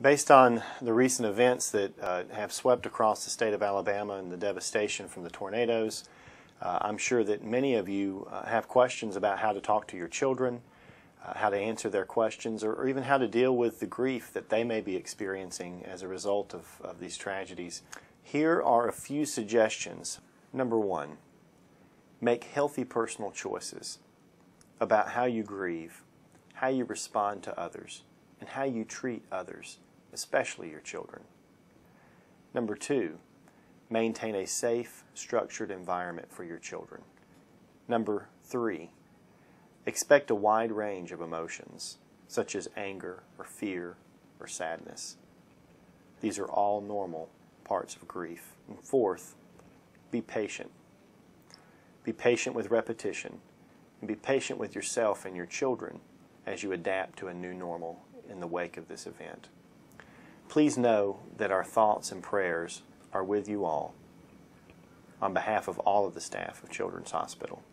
Based on the recent events that have swept across the state of Alabama and the devastation from the tornadoes, I'm sure that many of you have questions about how to talk to your children, how to answer their questions, or even how to deal with the grief that they may be experiencing as a result of these tragedies. Here are a few suggestions. Number one, make healthy personal choices about how you grieve, how you respond to others, and how you treat others, especially your children. Number two, maintain a safe, structured environment for your children. Number three, expect a wide range of emotions, such as anger or fear or sadness. These are all normal parts of grief. And fourth, be patient. Be patient with repetition, and be patient with yourself and your children as you adapt to a new normal in the wake of this event. Please know that our thoughts and prayers are with you all on behalf of all of the staff of Children's Hospital.